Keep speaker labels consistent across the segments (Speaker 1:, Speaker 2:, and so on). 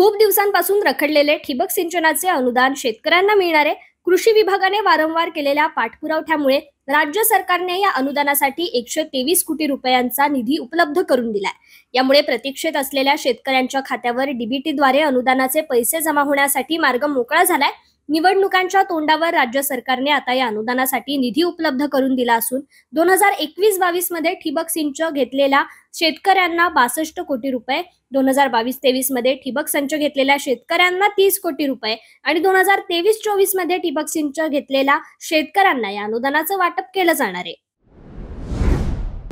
Speaker 1: खूप दिवसांपासून रखडलेले ठिबक सिंचनाचे अनुदान शेतकऱ्यांना मिळणारे कृषी विभागाने वारंवार केलेल्या पाठपुराव्यामुळे राज्य सरकारने या अनुदानासाठी 123 कोटी रुपयांचा निधी उपलब्ध करून दिलाय। यामुळे प्रतीक्षेत असलेल्या शेतकऱ्यांच्या खात्यावर डीबीटीद्वारे अनुदानाचे पैसे जमा होण्यासाठी मार्ग मोकळा झालाय। निवडणुकांच्या तोंडावर राज्य सरकारने आता या अनुदानासाठी निधी उपलब्ध करून दिला असून 2021-22 मध्ये ठिबक सिंचन घेतलेल्या शेतकऱ्यांना 62 कोटी रुपये, 2022-23 मध्ये ठिबक संच घेतलेल्या शेतकऱ्यांना 30 कोटी रुपये आणि 2023-24 मध्ये ठिबक सिंचन घेतलेल्या शेतकऱ्यांना या अनुदानाचं वाटप केलं जाणार आहे।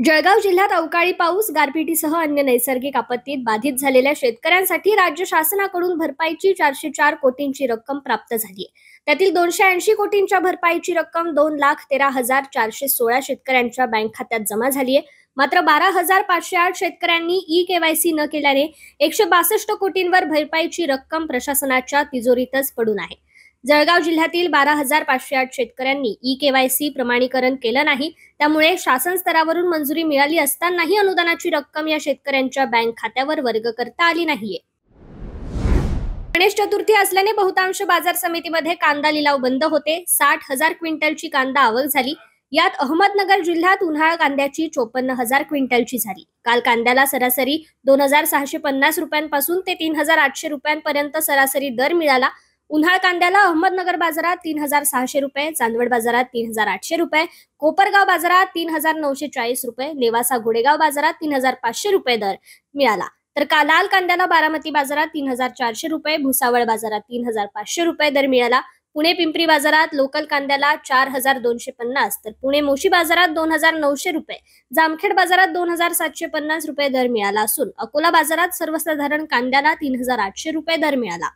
Speaker 1: जळगाव जिल्ह्यात अवकाळी पाऊस, गारपिटीसह अन्य नैसर्गिक आपत्तीत बाधित झालेल्या शेतकऱ्यांसाठी राज्य शासनाकडून भरपाईची 404 कोटींची रक्कम प्राप्त झाली आहे। त्यातील 280 कोटींच्या भरपाईची रक्कम 2,13,416 शेतकऱ्यांच्या बँक खात्यात जमा झाली आहे। मात्र 12,508 शेतकऱ्यांनी ई-केवायसी न केल्याने 162 कोटींवर भरपाईची रक्कम प्रशासनाच्या तिजोरीतच पडून आहे। जळगाव जिल्ह्यातील 12,508 शेतकऱ्यांनी ई-केवायसी प्रमाणीकरण केलं नाही, त्यामुळे शासन स्तरावरून मंजुरी मिळाली असतानाही अनुदानाची रक्कम या शेतकऱ्यांच्या बँक खात्यावर वर्ग करता आली नाहीये। गणेश चतुर्थी असल्याने बहुतांश बाजार समितीमध्ये कांदा लिलाव बंद होते। 60,000 क्विंटलची कांदा आवक झाली। यात अहमदनगर जिल्ह्यात उन्हाळ कांद्याची 54,000 क्विंटलची झाली। काल कांद्याला सरासरी 2,650 रुपयांपासून ते 3,800 रुपयांपर्यंत सरासरी दर मिळाला। उन्हाळ कांद्याला अहमदनगर बाजारात 3,600 रुपये, चांदवड बाजारात 3,800 रुपये, कोपरगाव बाजारात 3,940 रुपये, नेवासा गोडेगाव बाजारात 3,500 रुपये दर मिळाला। तर लाल कांद्याला बारामती बाजारात 3,400 रुपये, भुसावळ बाजारात 3,500 रुपये दर मिळाला। पुणे पिंपरी बाजारात लोकल कांद्याला 4,250 तर पुणे मोशी बाजारात 2,900 रुपये, जामखेड बाजारात 2,750 रुपये दर मिळाला असून अकोला बाजारात सर्वसाधारण कांद्याला 3,800 रुपये दर मिळाला।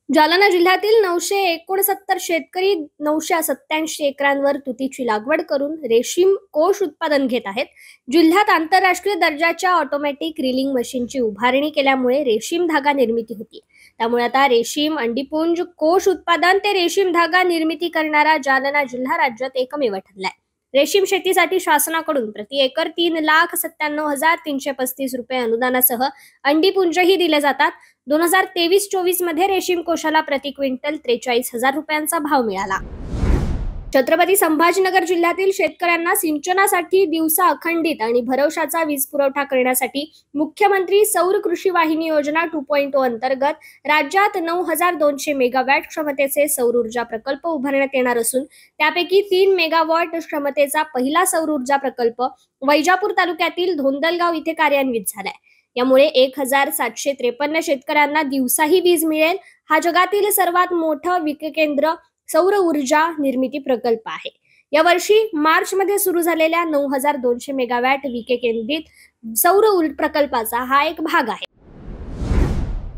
Speaker 1: जालना जिल्ह्यातील 969 शेतकरी 987 एकरांवर तुतीची लागवड करून रेशीम कोष उत्पादन घेत आहेत। जिल्ह्यात आंतरराष्ट्रीय दर्जाच्या ऑटोमॅटिक रीलिंग मशीनची उभारणी केल्यामुळे रेशीम धागा निर्मिती होती। त्यामुळे आता रेशीम अंडीपुंज कोष उत्पादन ते रेशीम धागा निर्मिती करणारा जालना जिल्हा राज्यात एकमेव ठरलाय। रेशीम शेतीसाठी शासनाकडून प्रति एकर 3,97,335 रुपये अनुदानासह अंडीपुंजही दिले जातात। 2023-24 मध्ये रेशीम कोशाला प्रति क्विंटल 43,000 रुपयांचा भाव मिळाला। छत्रपती संभाजीनगर जिल्ह्यातील शेतकऱ्यांना सिंचनासाठी दिवसा अखंडित आणि भरवशाचा वीज पुरवठा करण्यासाठी मुख्यमंत्री सौर कृषी वाहिनी योजना 2.0 अंतर्गत राज्यात 9,200 मेगावॅट क्षमतेचे सौर ऊर्जा प्रकल्प उभारण्यात येणार असून त्यापैकी 3 मेगावॉट क्षमतेचा पहिला सौर ऊर्जा प्रकल्प वैजापूर तालुक्यातील धोंदलगाव इथे कार्यान्वित झालाय। यामुळे 1,753 शेतकऱ्यांना दिवसाही वीज मिळेल। हा जगातील सर्वात मोठा विकेंद्र सौर ऊर्जा निर्मिती प्रकल्प आहे। या वर्षी मार्च मध्ये सुरू झालेल्या 9,200 मेगावॅट विकेंद्रित सौर प्रकल्पाचा हा एक भाग आहे।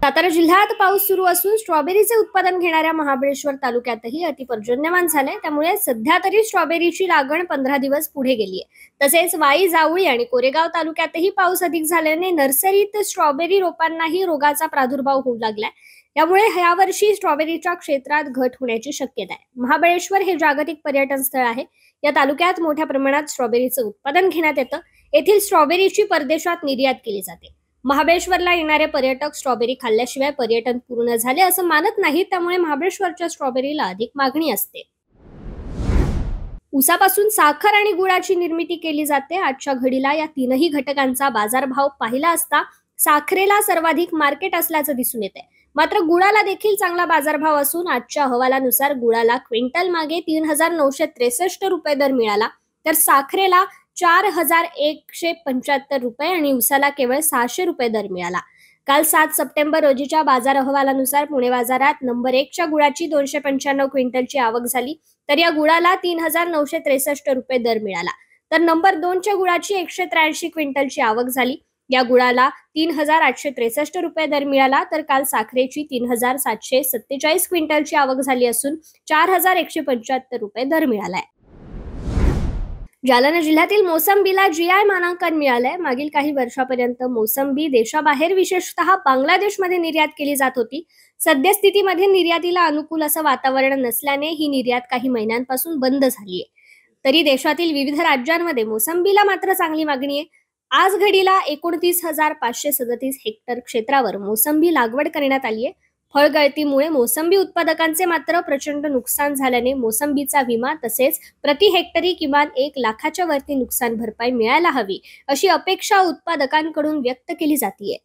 Speaker 1: सातारा जिल्ह्यात पाऊस सुरू असून स्ट्रॉबेरीचे उत्पादन घेणाऱ्या महाबळेश्वर तालुक्यातही अतिपर्जन्यमान झालंय। त्यामुळे सध्या तरी स्ट्रॉबेरीची लागण 15 दिवस पुढे गेली आहे। तसेच वाई, जावळी आणि कोरेगाव तालुक्यातही पाऊस अधिक झाल्याने नर्सरीत स्ट्रॉबेरी रोपांनाही रोगाचा प्रादुर्भाव होऊ लागलाय। यामुळे यावर्षी स्ट्रॉबेरीच्या क्षेत्रात घट होण्याची शक्यता आहे। महाबळेश्वर हे जागतिक पर्यटन स्थळ आहे। या तालुक्यात मोठ्या प्रमाणात स्ट्रॉबेरीचं उत्पादन घेण्यात येतं। येथील स्ट्रॉबेरीची परदेशात निर्यात केली जाते। महाबळेश्वरला येणारे पर्यटक स्ट्रॉबेरी खाल्ल्याशिवाय पर्यटन पूर्ण झाले असं मानत नाहीत, त्यामुळे महाबळेश्वरच्या स्ट्रॉबेरीला अधिक मागणी असते। ऊसापासून साखर आणि गुळाची निर्मिती केली जाते। आजच्या घडीला या तीनही घटकांचा बाजारभाव पाहिला असता साखरेला सर्वाधिक मार्केट असल्याचं दिसून येते। मात्र गुळाला देखील चांगला बाजारभाव असून आजच्या अहवालानुसार गुळाला क्विंटल मागे 3,963 रुपये दर मिळाला, तर साखरेला 4,175 रुपये आणि ऊसाला केवळ 600 रुपये दर मिळाला। काल 7 सप्टेंबर रोजीच्या बाजार अहवालानुसार पुणे बाजारात नंबर 1 च्या गुळाची 295 क्विंटलची आवक झाली, तर या गुळाला 3,963 रुपये दर मिळाला। तर नंबर 2 च्या गुळाची 183 क्विंटलची आवक झाली। या गुळाला 3,863 रुपये दर मिळाला, तर काल साखरेची 3,747 क्विंटलची आवक झाली असून 4,175 रुपये दर मिळालाय। जालना जिल्ह्यातील मोसंबीला जीआय मानांकन मिळालंय। मागील काही वर्षापर्यंत मोसंबी देशाबाहेर विशेषतः बांगलादेशमध्ये निर्यात केली जात होती। सद्यस्थितीमध्ये निर्यातीला अनुकूल असं वातावरण नसल्याने ही निर्यात काही महिन्यांपासून बंद झाली आहे। तरी देशातील विविध राज्यांमध्ये मोसंबीला मात्र चांगली मागणी आहे। आज घडीला 29,537 हेक्टर क्षेत्रावर मोसंबी लागवड करण्यात आली आहे. फळगळतीमुळे मोसंबी उत्पादकांचे मात्र प्रचंड नुकसान झाल्याने मोसंबीचा विमा तसेच प्रति हेक्टरी किमान 1 लाखाच्या वरती नुकसान भरपाई मिळायला हवी अशी अपेक्षा उत्पादकांकडून व्यक्त केली जाते.